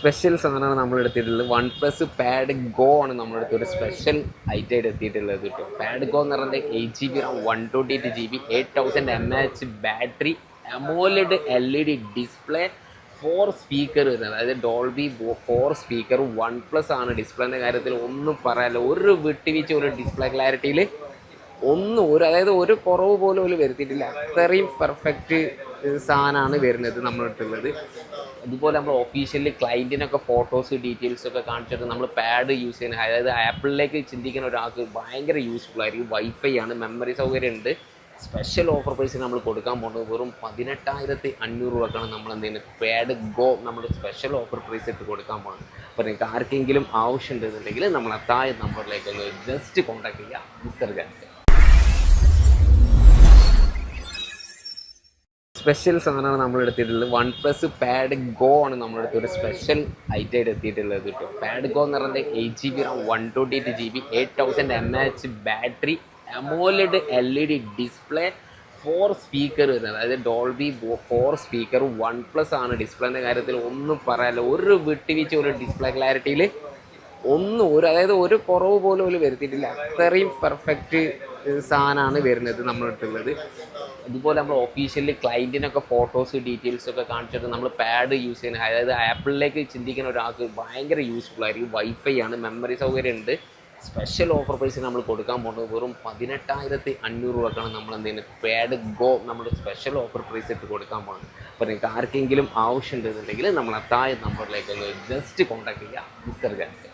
Special സാധനമാണ് നമ്മൾ എടുത്തിട്ടുള്ളത്. വൺ പ്ലസ് പാഡ് ഗോ ആണ് നമ്മളെടുത്ത് ഒരു സ്പെഷ്യൽ ഐറ്റായിട്ട് എത്തിയിട്ടുള്ളത് കേട്ടോ. പാഡ് ഗോ എന്ന് പറയുന്നത് 8 GB Ram 128 GB 8000 mAh battery AMOLED LED display 4 speaker വരുന്നത്. അതായത് ഡോൾബി 4 സ്പീക്കർ. വൺ പ്ലസ് ആണ് ഡിസ്പ്ലേൻ്റെ കാര്യത്തിൽ ഒന്നും പറയാനില്ല. ഒരു വിട്ടുവീഴ്ച ഒരു ഡിസ്പ്ലേ ക്ലാരിറ്റിയിൽ അതായത് ഒരു കുറവ് പോലും ഒരു വരുത്തിയിട്ടില്ല. അത്രയും പെർഫെക്റ്റ് സാധനമാണ് വരുന്നത് നമ്മളെടുത്തുള്ളത്. അതുപോലെ നമ്മൾ ഒഫീഷ്യലി ക്ലയൻറ്റിനൊക്കെ ഫോട്ടോസ് ഡീറ്റെയിൽസ് ഒക്കെ കാണിച്ചിട്ട് നമ്മൾ പാഡ് യൂസ് ചെയ്യുന്നത്, അതായത് ആപ്പിളിലേക്ക് ചിന്തിക്കുന്ന ഒരാൾക്ക് ഭയങ്കര യൂസ്ഫുൾ ആയിരിക്കും. വൈഫൈ ആണ്, മെമ്മറി സൗകര്യം ഉണ്ട്. സ്പെഷ്യൽ ഓഫർ പ്രൈസിന് നമ്മൾ കൊടുക്കാൻ പോകുന്നത് വെറും 18,500 രൂപക്കാണ് നമ്മൾ എന്ത് ചെയ്യുന്നത് പാഡ് ഗോ നമ്മൾ സ്പെഷ്യൽ ഓഫർ പ്രൈസ് ഇട്ട് കൊടുക്കാൻ പോകുന്നത്. അപ്പോൾ നിങ്ങൾക്ക് ആർക്കെങ്കിലും ആവശ്യമുണ്ടെന്നുണ്ടെങ്കിൽ നമ്മൾ താഴെ നമ്പറിലേക്ക് ഒന്ന് ജസ്റ്റ് കോൺടാക്ട് ചെയ്യുക. മിസ്റ്റർ ഗാസ് സ്പെഷ്യൽ സാധനമാണ് നമ്മൾ എടുത്തിട്ടുള്ളത്. വൺ പ്ലസ് പാഡ് ഗോ ആണ് നമ്മളെടുത്ത് ഒരു സ്പെഷ്യൽ ഐറ്റായിട്ട് എത്തിയിട്ടുള്ളത് കേട്ടോ. പാഡ് ഗോ എന്ന് പറയുന്നത് 8 GB Ram 128 GB 8000 mAh battery AMOLED LED display 4 speaker വരുന്നത്. അതായത് ഡോൾബി 4 സ്പീക്കർ. വൺ പ്ലസ് ആണ് ഡിസ്പ്ലേൻ്റെ കാര്യത്തിൽ ഒന്നും പറയാനില്ല. ഒരു വിട്ടുവീഴ്ച ഒരു ഡിസ്പ്ലേ ക്ലാരിറ്റിയിൽ അതായത് ഒരു കുറവ് പോലും ഒരു വരുത്തിയിട്ടില്ല. അത്രയും പെർഫെക്റ്റ് സാധനമാണ് വരുന്നത് നമ്മളെടുത്തുള്ളത്. അതുപോലെ നമ്മൾ ഒഫീഷ്യലി ക്ലയൻറ്റിനൊക്കെ ഫോട്ടോസ് ഡീറ്റെയിൽസ് ഒക്കെ കാണിച്ചിട്ട് നമ്മൾ പാഡ് യൂസ് ചെയ്യുന്നത്, അതായത് ആപ്പിളിലേക്ക് ചിന്തിക്കുന്ന ഒരാൾക്ക് ഭയങ്കര യൂസ്ഫുൾ ആയിരിക്കും. വൈഫൈ ആണ്, മെമ്മറി സൗകര്യം ഉണ്ട്. സ്പെഷ്യൽ ഓഫർ പ്രൈസിന് നമ്മൾ കൊടുക്കാൻ പോകുന്നത് വെറും 18,500 രൂപക്കാണ് നമ്മൾ എന്ത് ചെയ്യുന്നത് പാഡ് ഗോ നമ്മൾ സ്പെഷ്യൽ ഓഫർ പ്രൈസ് ഇട്ട് കൊടുക്കാൻ പോകുന്നത്. അപ്പോൾ നിങ്ങൾക്ക് ആർക്കെങ്കിലും ആവശ്യമുണ്ടെന്നുണ്ടെങ്കിൽ നമ്മൾ താഴെ നമ്പറിലേക്ക് ഒന്ന് ജസ്റ്റ് കോൺടാക്ട് ചെയ്യുക. Mister Gauss.